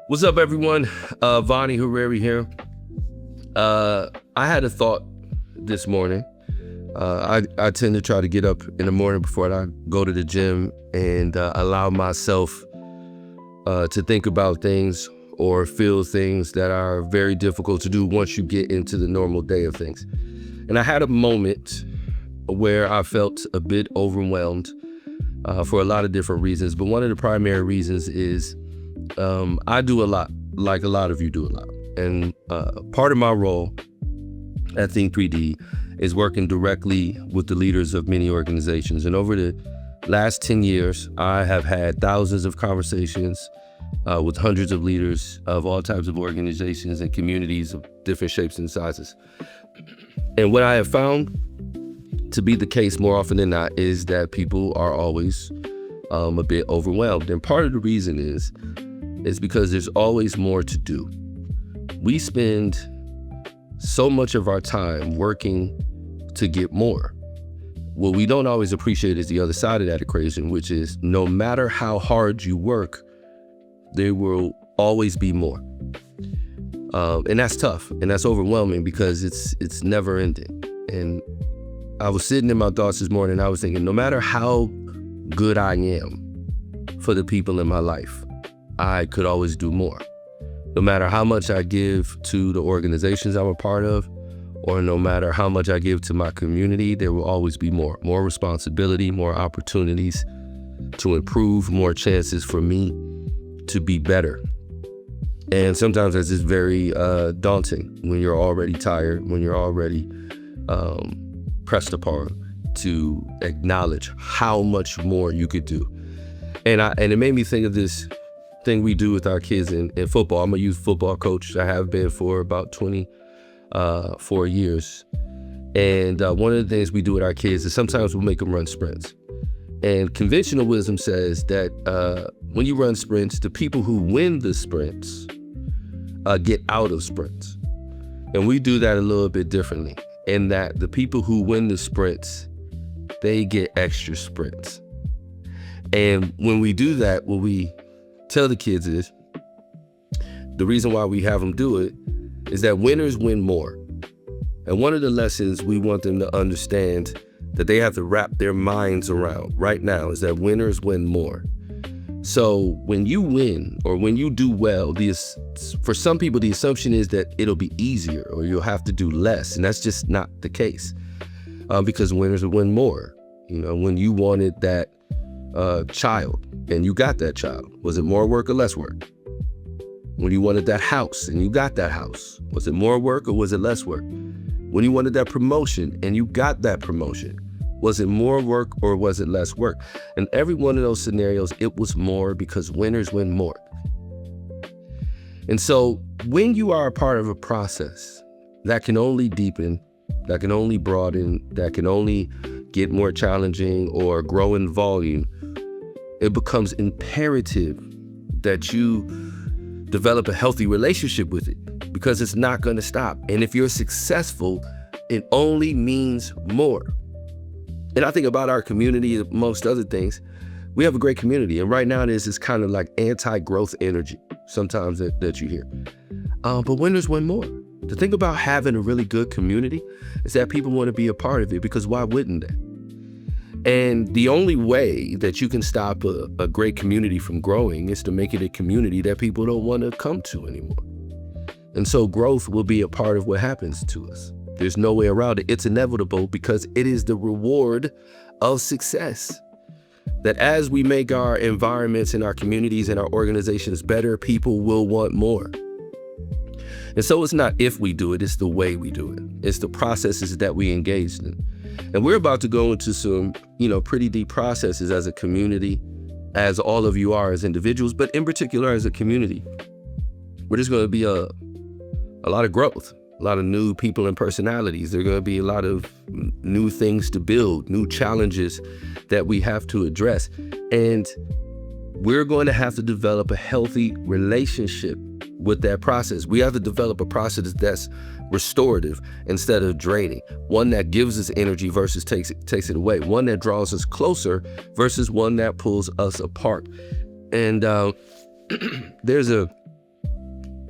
What's up, everyone? Vaney Hariri here. I had a thought this morning. I tend to try to get up in the morning before I go to the gym and allow myself to think about things or feel things that are very difficult to do once you get into the normal day of things. And I had a moment where I felt a bit overwhelmed for a lot of different reasons. But one of the primary reasons is I do a lot, like a lot of you do a lot. And part of my role at Think 3D is working directly with the leaders of many organizations. And over the last 10 years, I have had thousands of conversations with hundreds of leaders of all types of organizations and communities of different shapes and sizes. And what I have found to be the case more often than not is that people are always a bit overwhelmed. And part of the reason is because there's always more to do. We spend so much of our time working to get more. What we don't always appreciate is the other side of that equation, which is no matter how hard you work, there will always be more. And that's tough and that's overwhelming because it's never ending. And I was sitting in my thoughts this morning and I was thinking, no matter how good I am for the people in my life, I could always do more. No matter how much I give to the organizations I'm a part of, or no matter how much I give to my community, there will always be more responsibility, more opportunities to improve, more chances for me to be better. And sometimes that's just very daunting when you're already tired, when you're already pressed upon to acknowledge how much more you could do. And it made me think of this thing we do with our kids in football. I'm a youth football coach. I have been for about 24 years. And one of the things we do with our kids is sometimes we'll make them run sprints. And conventional wisdom says that when you run sprints, the people who win the sprints get out of sprints. And we do that a little bit differently in that the people who win the sprints, they get extra sprints. And when we do that, what we tell the kids is, the reason why we have them do it is that winners win more. And one of the lessons we want them to understand that they have to wrap their minds around right now is that winners win more. So when you win or when you do well, for some people, the assumption is that it'll be easier or you'll have to do less. And that's just not the case because winners will win more. You know, when you wanted that child and you got that child, was it more work or less work? When you wanted that house and you got that house, was it more work or was it less work? When you wanted that promotion and you got that promotion, was it more work or was it less work? In every one of those scenarios, it was more because winners win more. And so when you are a part of a process that can only deepen, that can only broaden, that can only get more challenging or grow in volume, it becomes imperative that you develop a healthy relationship with it because it's not going to stop. And if you're successful, it only means more. And I think about our community, amongst other things, we have a great community. And right now there's this kind of like anti-growth energy sometimes that you hear. But winners win more. The thing about having a really good community is that people want to be a part of it because why wouldn't they? And the only way that you can stop a great community from growing is to make it a community that people don't want to come to anymore. And so growth will be a part of what happens to us. There's no way around it. It's inevitable because it is the reward of success. That as we make our environments and our communities and our organizations better, people will want more. And so it's not if we do it, it's the way we do it. It's the processes that we engage in. And we're about to go into some, pretty deep processes as a community, as all of you are as individuals, but in particular as a community. There's going to be a lot of growth, a lot of new people and personalities. There are going to be a lot of new things to build, new challenges that we have to address. And we're going to have to develop a healthy relationship with that process. We have to develop a process that's restorative instead of draining, one that gives us energy versus takes it away, one that draws us closer versus one that pulls us apart. And there's a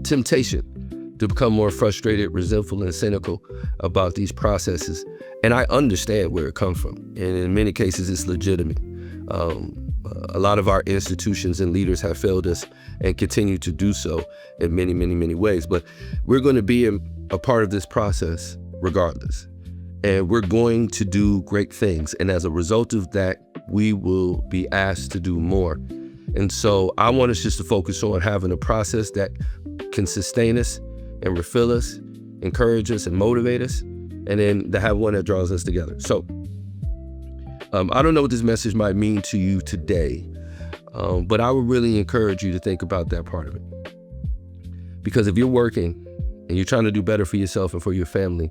temptation to become more frustrated, resentful, and cynical about these processes. And I understand where it comes from. And in many cases, it's legitimate. A lot of our institutions and leaders have failed us and continue to do so in many, many, many ways. But we're going to be a part of this process regardless. And we're going to do great things. And as a result of that, we will be asked to do more. And so I want us just to focus on having a process that can sustain us and refill us, encourage us and motivate us, and then to have one that draws us together. So I don't know what this message might mean to you today, but I would really encourage you to think about that part of it. Because if you're working and you're trying to do better for yourself and for your family,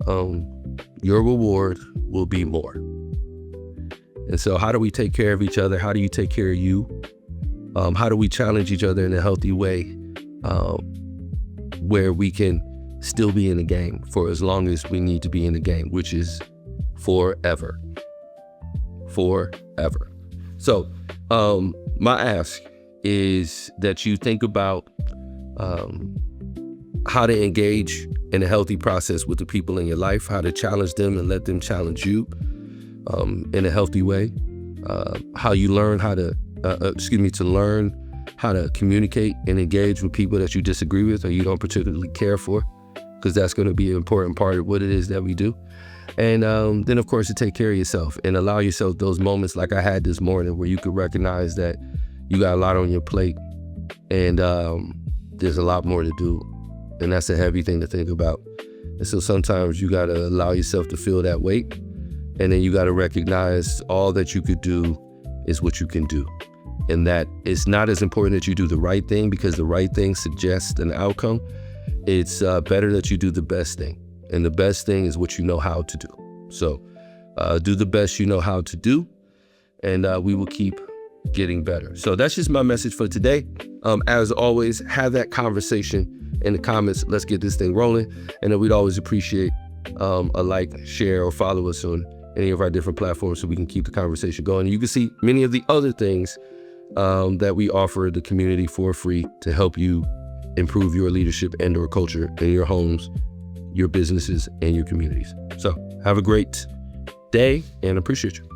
your reward will be more. And so how do we take care of each other? How do you take care of you? How do we challenge each other in a healthy way where we can still be in the game for as long as we need to be in the game, which is forever. Forever. So my ask is that you think about how to engage in a healthy process with the people in your life, how to challenge them and let them challenge you in a healthy way, how you learn how to, to learn how to communicate and engage with people that you disagree with or you don't particularly care for, because that's going to be an important part of what it is that we do. And then, of course, to take care of yourself and allow yourself those moments like I had this morning where you could recognize that you got a lot on your plate and there's a lot more to do. And that's a heavy thing to think about. And so sometimes you got to allow yourself to feel that weight. And then you got to recognize all that you could do is what you can do. And that it's not as important that you do the right thing because the right thing suggests an outcome. It's better that you do the best thing. And the best thing is what you know how to do. So do the best you know how to do. And we will keep getting better. So that's just my message for today. As always, have that conversation in the comments. Let's get this thing rolling. And then we'd always appreciate a like, share, or follow us on any of our different platforms so we can keep the conversation going. You can see many of the other things that we offer the community for free to help you improve your leadership and or culture in your homes, your businesses, and your communities. So have a great day and appreciate you.